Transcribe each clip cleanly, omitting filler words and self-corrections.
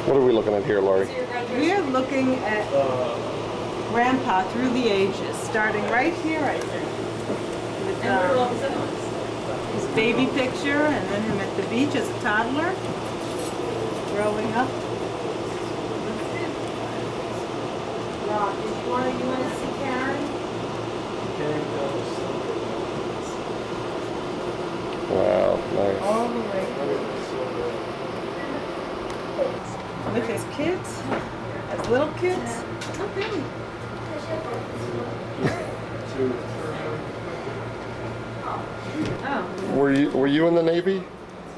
What are we looking at here, Laurie? We're looking at Grandpa through the ages, starting right here, I think, with his baby picture, and then him at the beach as a toddler, growing up. Rob, you want to see Karen? Wow, nice. All the way through. With his kids, as little kids. Okay. Oh. Were you in the Navy?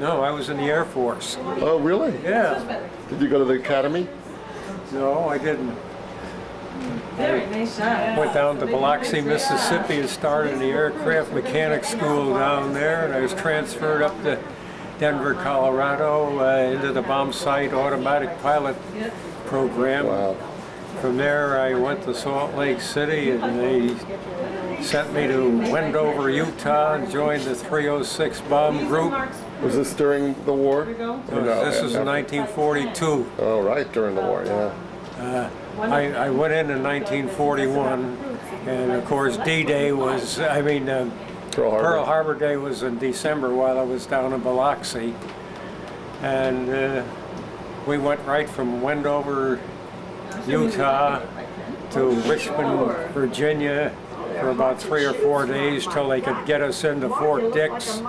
No, I was in the Air Force. Oh, really? Yeah. Did you go to the academy? No, I didn't. Very nice shot. Went down to Biloxi, Mississippi and started in the aircraft mechanic school down there, and I was transferred up to Denver, Colorado into the bomb sight automatic pilot program. Wow. From there I went to Salt Lake City and they sent me to Wendover, Utah and joined the 306 bomb group. Was this during the war? This was in 1942. Oh, right, during the war, yeah. I went in 1941, and of course D-Day was, Pearl Harbor Day was in December while I was down in Biloxi. And we went right from Wendover, Utah to Richmond, Virginia for about 3 or 4 days till they could get us into Fort Dix.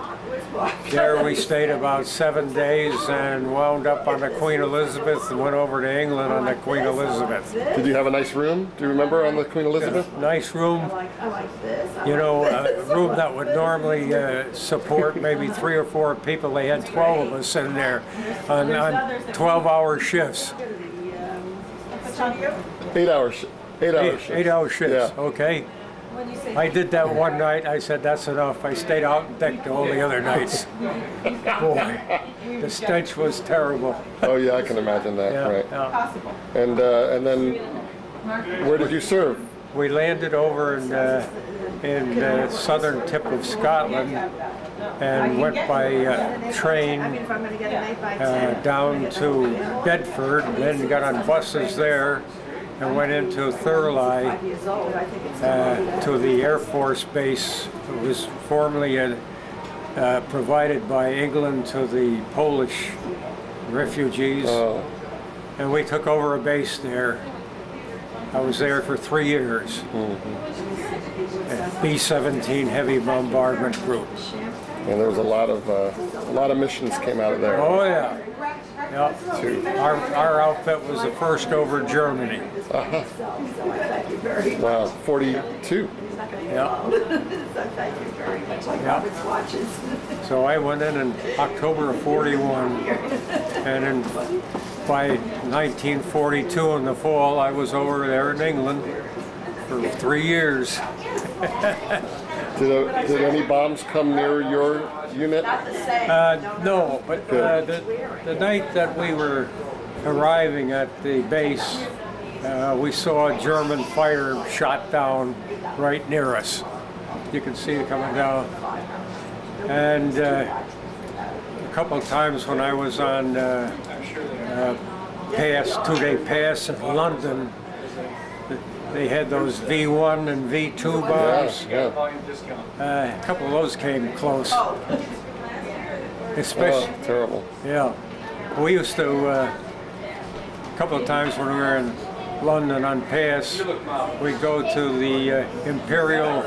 There we stayed about 7 days and wound up on the Queen Elizabeth and went over to England on the Queen Elizabeth. Did you have a nice room? Do you remember on the Queen Elizabeth? Nice room. You know, a room that would normally support maybe 3 or 4 people. They had 12 of us in there on 12-hour shifts. 8 hours. 8 hours. 8-hour shifts, Yeah. okay. I did that one night. I said, that's enough. I stayed out on deck all the other nights. Boy, the stench was terrible. Oh yeah, I can imagine that. Yeah, Right. yeah. And then, where did you serve? We landed over in the southern tip of Scotland and went by train down to Bedford, then got on buses there and went into Thurley to the Air Force base. It was formerly provided by England to the Polish refugees, and we took over a base there. I was there for 3 years. B-17 heavy bombardment group. And there was a lot of missions came out of there. Oh yeah. Yep. Our outfit was the first over Germany. Wow, 42. Yeah. Yeah. So I went in October of 41, and then by 1942 in the fall, I was over there in England for 3 years. Did any bombs come near your unit? No, but the night that we were arriving at the base, we saw a German fighter shot down right near us. You can see it coming down. And a couple of times when I was on two-day pass in London, they had those V1 and V2 bombs. Yeah. A couple of those came close. Especially, terrible. yeah. We used to, a couple of times when we were in London on pass, we'd go to the Imperial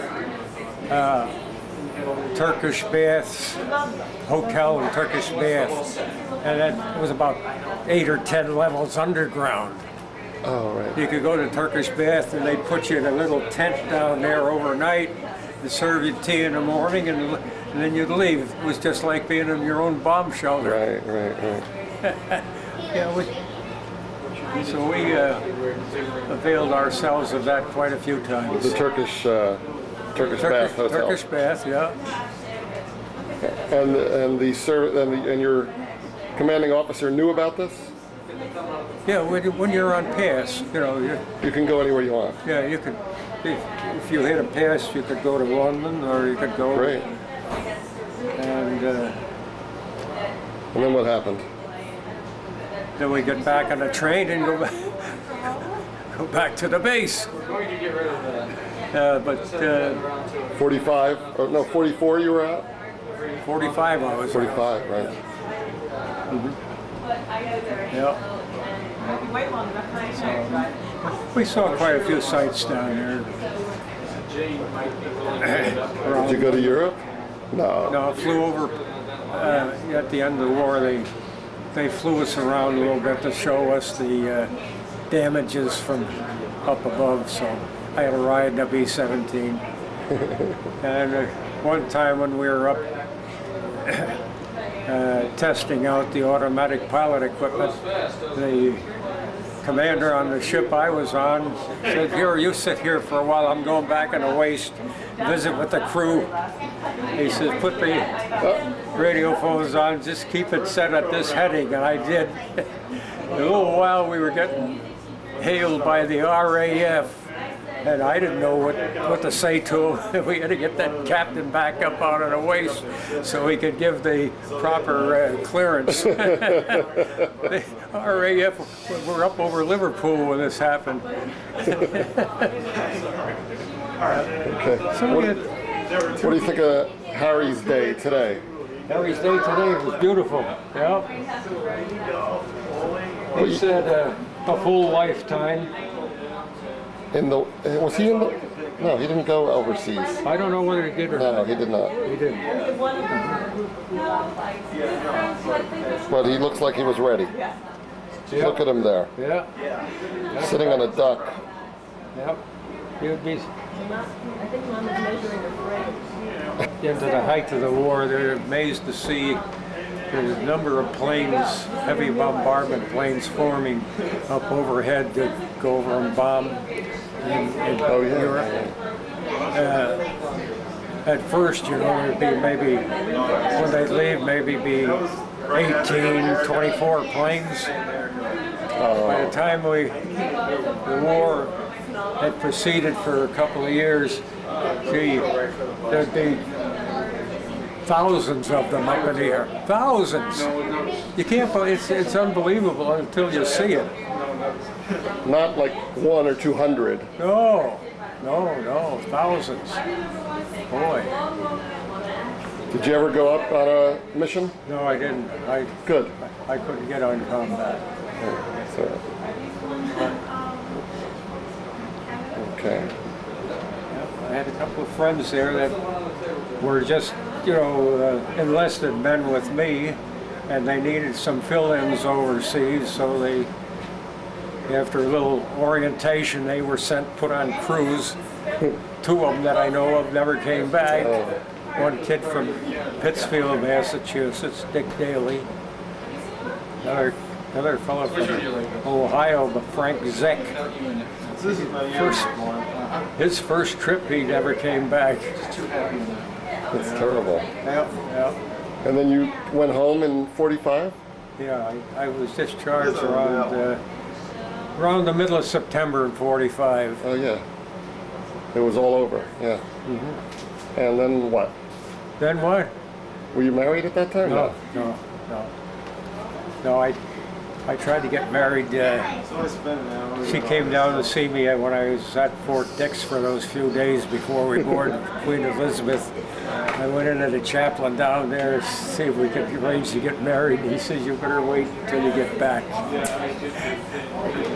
Turkish Baths Hotel in Turkish Baths, and that was about 8 or 10 levels underground. Oh, right. You could go to Turkish Bath and they'd put you in a little tent down there overnight and serve you tea in the morning, and then you'd leave. It was just like being in your own bomb shelter. Right. Yeah, so we availed ourselves of that quite a few times. The Turkish Bath Hotel. Turkish Bath, yeah. And your commanding officer knew about this? Yeah, when you're on pass, you know. You can go anywhere you want. Yeah, you could. If you hit a pass, you could go to London, or you could go. Great. And then what happened? then we get back on the train and go back to the base. But 45, or no, 44 you were at? 45 I was. 45, right. Yeah. We saw quite a few sights down there. Did you go to Europe? No. No, I flew over at the end of the war. They flew us around a little bit to show us the damages from up above. So I had a ride in a B-17. And one time when we were up testing out the automatic pilot equipment, the commander on the ship I was on said, "Here, you sit here for a while. I'm going back in the waist, visit with the crew." He says, "Put the radio phones on, just keep it set at this heading," and I did. In a little while we were getting hailed by the RAF, and I didn't know what to say to him. We had to get that captain back up out of the waist so he could give the proper clearance. The RAF were up over Liverpool when this happened. Okay. What do you think of Harry's day today? Harry's day today was beautiful. Yeah. He said a full lifetime. Was he in the? No, he didn't go overseas. I don't know whether he did or not. No, he did not. He didn't. But he looks like he was ready. Yeah. Look at him there, Yeah. sitting on a duck. Yep. He would be. Into the height of the war, they're amazed to see the number of planes, heavy bombardment planes forming up overhead to go over and bomb in Europe. At first, there'd be maybe, when they'd leave, maybe be 18, 24 planes. By the time the war had proceeded for a couple of years, there'd be thousands of them up in the air. Thousands! You can't believe it's unbelievable until you see it. Not like 100 or 200. No, thousands. Boy. Did you ever go up on a mission? No, I didn't. Good. I couldn't get on combat. Okay. I had a couple of friends there that were just, enlisted men with me, and they needed some fill-ins overseas, so after a little orientation, they were put on crews. Two of them that I know of never came back. One kid from Pittsfield, Massachusetts, Dick Daly. Another fellow from Ohio, but Frank Zeck. His first trip, he never came back. That's terrible. Yeah. And then you went home in 45? Yeah, I was discharged around the middle of September in 45. Oh yeah. It was all over. Yeah. And then what? Then what? Were you married at that time? No, I tried to get married. She came down to see me when I was at Fort Dix for those few days before we boarded Queen Elizabeth. I went into the chaplain down there to see if we could arrange to get married. He says, "You better wait until you get back."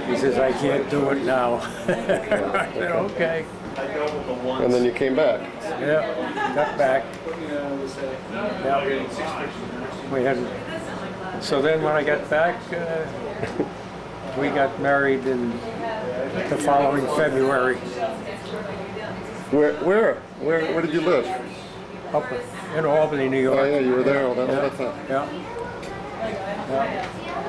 He says, "I can't do it now." I said, "Okay." And then you came back. Yeah, got back. Yeah. We had. So then when I got back, we got married in the following February. Where did you live? Up in Albany, New York. Oh yeah, you were there all that time. Yeah.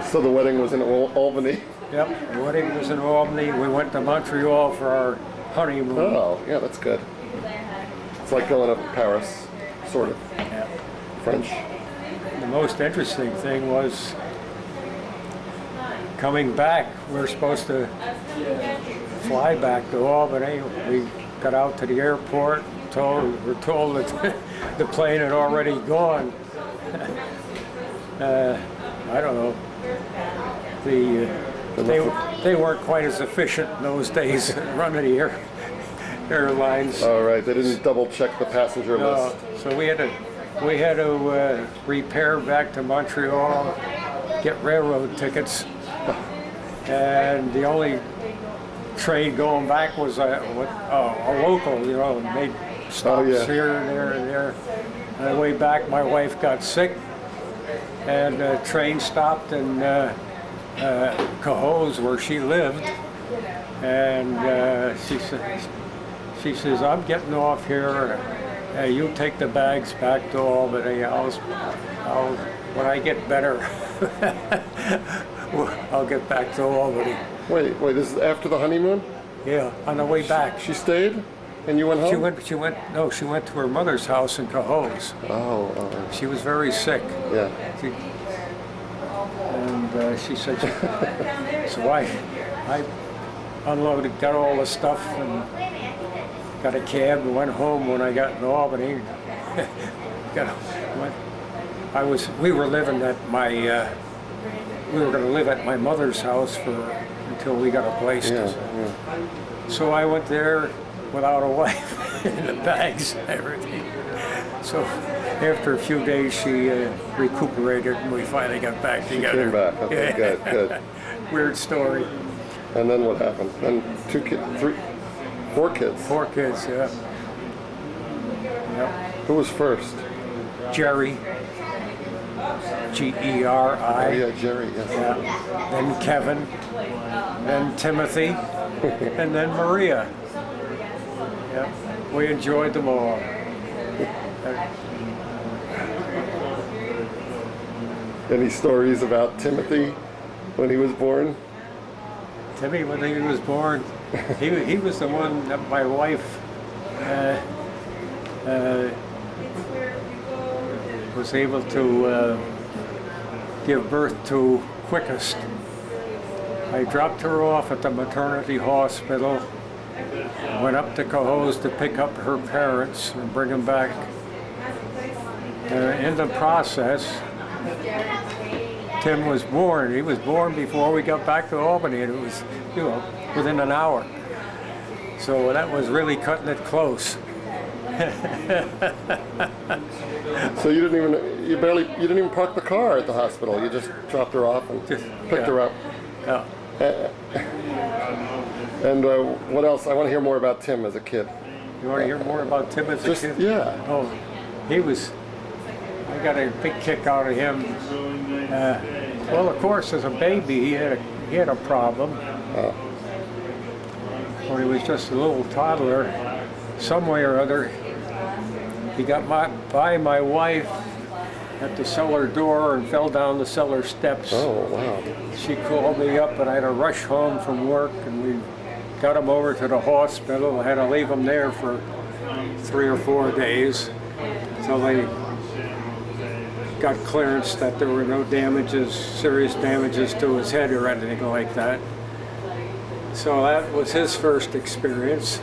So the wedding was in Albany. Yep. The wedding was in Albany. We went to Montreal for our honeymoon. Oh, yeah, that's good. It's like going to Paris, sort of. Yeah. French. The most interesting thing was coming back. We were supposed to fly back to Albany. We got out to the airport. We're told that the plane had already gone. I don't know. they weren't quite as efficient in those days running the airlines. All right, they didn't double check the passenger list. So we had to repair back to Montreal, get railroad tickets, and the only train going back was a local, you know, made stops here and there and there. On the way back, my wife got sick, and the train stopped in Cohoes, where she lived, and she says, "I'm getting off here. You take the bags back to Albany. I'll when I get better, I'll get back to Albany." Wait, this is after the honeymoon? Yeah, on the way back. She stayed, and you went home? She went to her mother's house in Cohoes. Oh. She was very sick. Yeah. She said, so I unloaded, got all the stuff, and got a cab and went home. When I got in Albany, we were living at we were going to live at my mother's house until we got a place. So I went there without a wife and the bags and everything. So after a few days, she recuperated, and we finally got back together. Came back. Okay, good. Weird story. And then what happened? Then 4 kids. 4 kids, yeah. Yep. Who was first? Jerry. Geri. Oh yeah, Jerry. Yes. Yeah. Then Kevin. Then Timothy. And then Maria. Yeah. We enjoyed them all. Any stories about Timothy when he was born? Timmy, when he was born, he was the one that my wife was able to give birth to quickest. I dropped her off at the maternity hospital, went up to Cohoes to pick up her parents and bring them back. In the process, Tim was born. He was born before we got back to Albany, and it was, you know, within an hour. So that was really cutting it close. So you didn't even park the car at the hospital. You just dropped her off and picked her up. Yeah. And what else? I want to hear more about Tim as a kid. You want to hear more about Tim as a kid? Yeah. Oh, I got a big kick out of him. Well, of course, as a baby, he had a problem. When he was just a little toddler, some way or other, he got by my wife at the cellar door and fell down the cellar steps. Oh, wow. She called me up, and I had to rush home from work, and we got him over to the hospital. I had to leave him there for 3 or 4 days until they got clearance that there were no serious damages to his head or anything like that. So that was his first experience.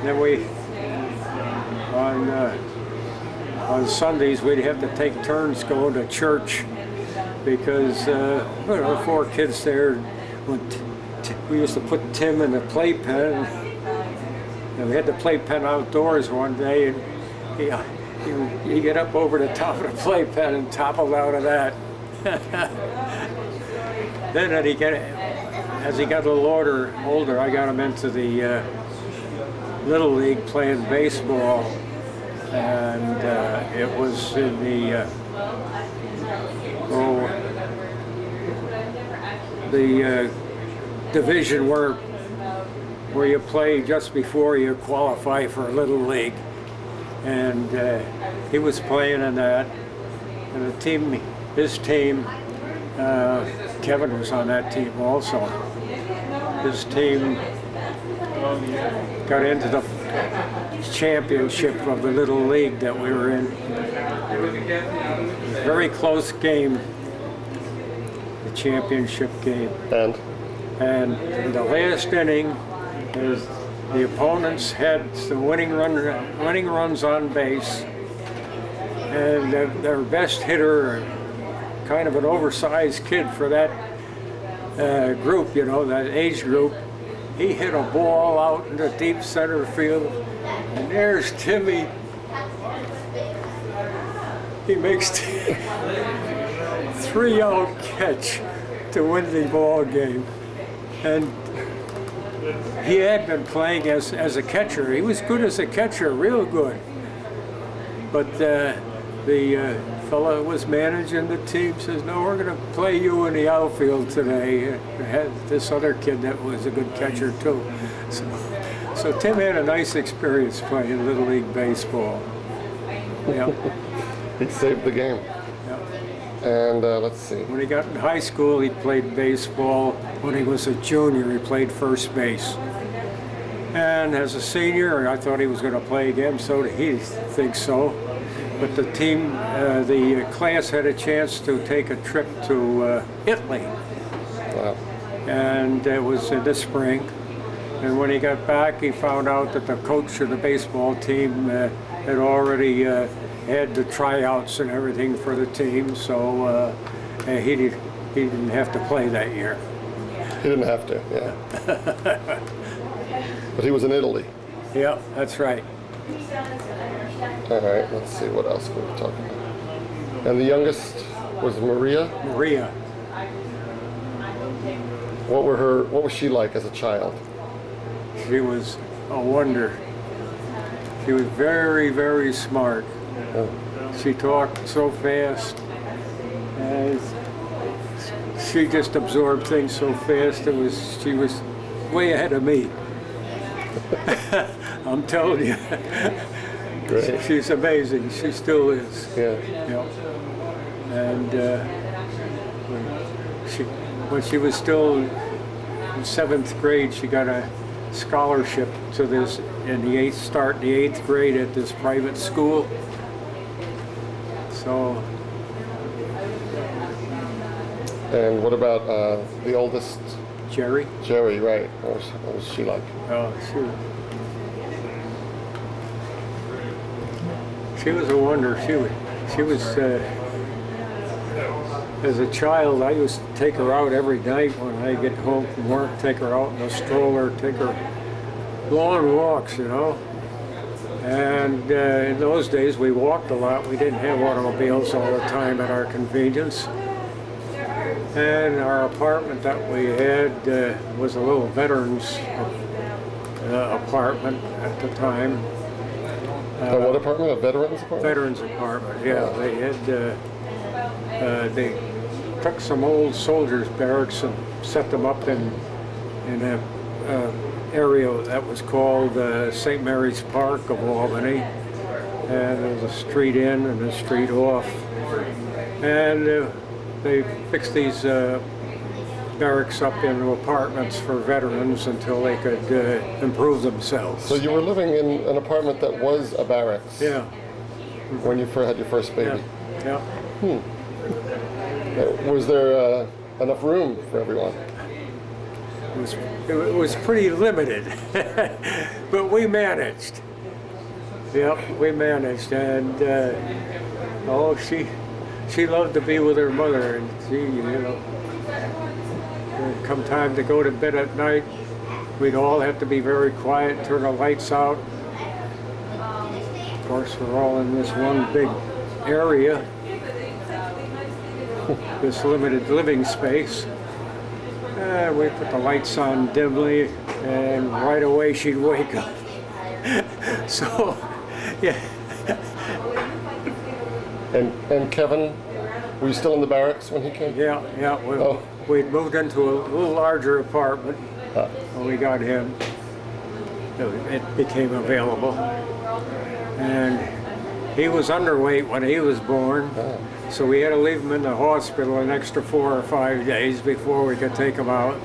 Then on Sundays, we'd have to take turns going to church because there were 4 kids there. We used to put Tim in the playpen, and we had the playpen outdoors one day, and he get up over the top of the playpen and toppled out of that. Then as he got a little older, I got him into the Little League playing baseball, and it was in the division where you play just before you qualify for Little League, and he was playing in that, and his team, Kevin was on that team also. His team got into the championship of the Little League that we were in. It was a very close game, the championship game. And in the last inning, the opponents had some winning runs on base, and their best hitter, kind of an oversized kid for that group, you know, that age group. He hit a ball out in the deep center field, and there's Timmy. He makes 3-out catch to win the ball game. And he had been playing as a catcher. He was good as a catcher, real good. But the fellow who was managing the team says, no, we're going to play you in the outfield today. Had this other kid that was a good catcher too. So Tim had a nice experience playing Little League baseball. Yeah. He saved the game. Yeah. And let's see. When he got in high school, he played baseball. When he was a junior, he played first base. And as a senior, I thought he was going to play again, so did he think so. But the team, the class had a chance to take a trip to Italy. Wow. And it was in the spring. And when he got back, he found out that the coach of the baseball team had already had the tryouts and everything for the team, so he didn't have to play that year. He didn't have to, yeah. But he was in Italy. Yeah, that's right. All right, let's see what else we were talking about. And the youngest was Maria? Maria. What was she like as a child? She was a wonder. She was very, very smart. Oh. She talked so fast, and she just absorbed things so fast. She was way ahead of me. I'm telling you. Great. She's amazing. She still is. Yeah. Yeah. And when she was still in 7th grade, she got a scholarship to this in the 8th grade at this private school. So. And what about the oldest? Jerry. Jerry, right. What was she like? Oh, she was a wonder. She was as a child, I used to take her out every night when I get home from work, take her out in a stroller, take her long walks, you know. And in those days, we walked a lot. We didn't have automobiles all the time at our convenience. And our apartment that we had was a little veterans apartment at the time. What apartment? A veterans apartment? Veterans apartment, yeah. They had, they took some old soldiers' barracks and set them up in a area that was called St. Mary's Park of Albany. And there was a street in and a street off. And they fixed these barracks up into apartments for veterans until they could improve themselves. So you were living in an apartment that was a barracks? Yeah. When you had your first baby? Yeah. Was there enough room for everyone? It was pretty limited, but we managed. Yep, we managed, and she loved to be with her mother, and come time to go to bed at night, we'd all have to be very quiet, turn the lights out. Of course, we're all in this one big area, this limited living space. We put the lights on dimly, and right away she'd wake up. So, yeah. And Kevin, were you still in the barracks when he came? Yeah. We'd moved into a little larger apartment when we got him. It became available. And he was underweight when he was born, so we had to leave him in the hospital an extra 4 or 5 days before we could take him out.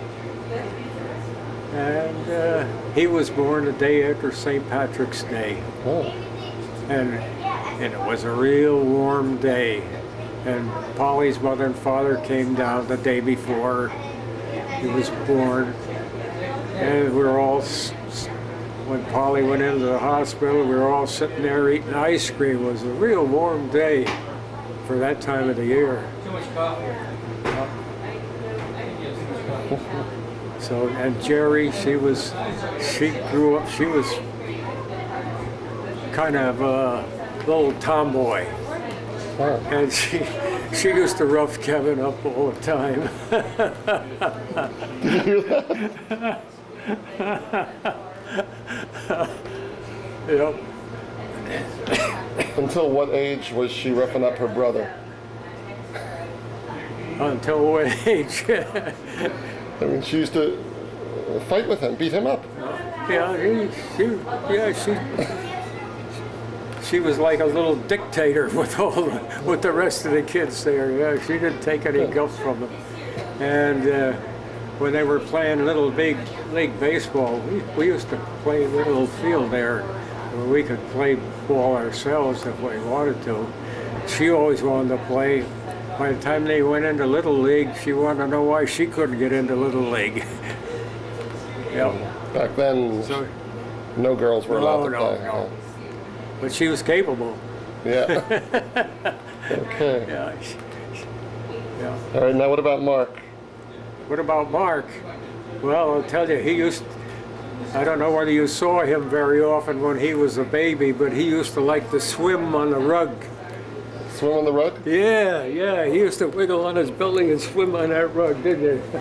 And he was born the day after St. Patrick's Day. Oh. And it was a real warm day. And Polly's mother and father came down the day before he was born. And we were all, when Polly went into the hospital, we were all sitting there eating ice cream. It was a real warm day for that time of the year. So, and Jerry, she grew up, she was kind of a little tomboy. Oh. And she used to rough Kevin up all the time. Did you hear that? Yep. Until what age was she roughing up her brother? Until what age? I mean, she used to fight with him, beat him up. She was like a little dictator with the rest of the kids there. Yeah, she didn't take any guff from them. And when they were playing little big league baseball, we used to play a little field there where we could play ball ourselves if we wanted to. She always wanted to play. By the time they went into Little League, she wanted to know why she couldn't get into Little League. Yep. Back then, So, no girls were allowed to play. no. But she was capable. Yeah. Okay. Yeah. Yeah. All right, now what about Mark? What about Mark? Well, I'll tell you, I don't know whether you saw him very often when he was a baby, but he used to like to swim on the rug. Swim on the rug? Yeah, he used to wiggle on his belly and swim on that rug, didn't he?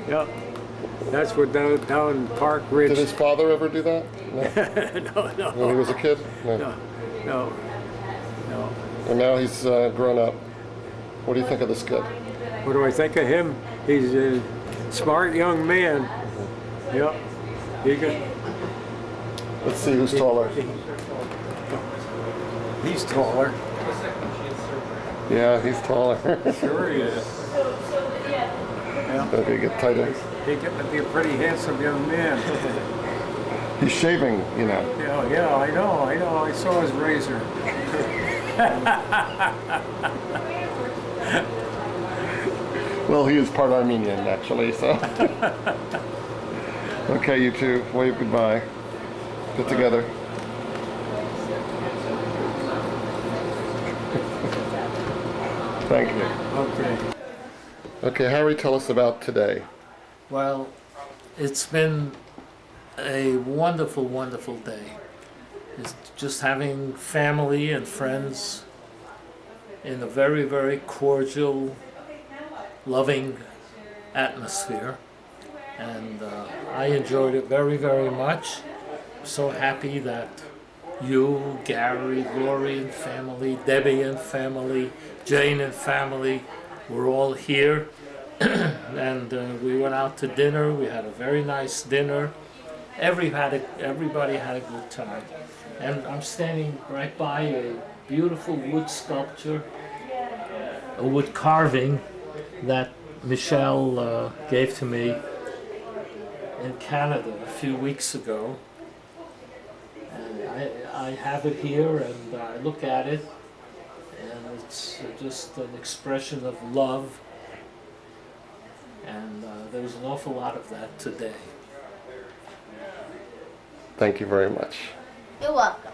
Yeah. That's what down Park Ridge. Did his father ever do that? No. No. When he was a kid? No. And now he's grown up. What do you think of this kid? What do I think of him? He's a smart young man. Yep. Let's see who's taller. He's taller. Yeah, he's taller. Sure he is. Yeah. Okay, get tighter. He's getting to be a pretty handsome young man. He's shaving, you know. Yeah, I know. I saw his razor. Well, he is part Armenian, actually, so. Okay, you two, wave goodbye. Get together. Thank you. Okay. Okay, Harry, tell us about today. Well, it's been a wonderful, wonderful day. It's just having family and friends in a very, very cordial, loving atmosphere. And I enjoyed it very, very much. So happy that you, Gary, Lori and family, Debbie and family, Jane and family were all here. And we went out to dinner. We had a very nice dinner. Everybody had a good time. And I'm standing right by a beautiful wood sculpture, a wood carving that Michelle gave to me in Canada a few weeks ago. And I have it here and I look at it, and it's just an expression of love. And there was an awful lot of that today. Thank you very much. You're welcome.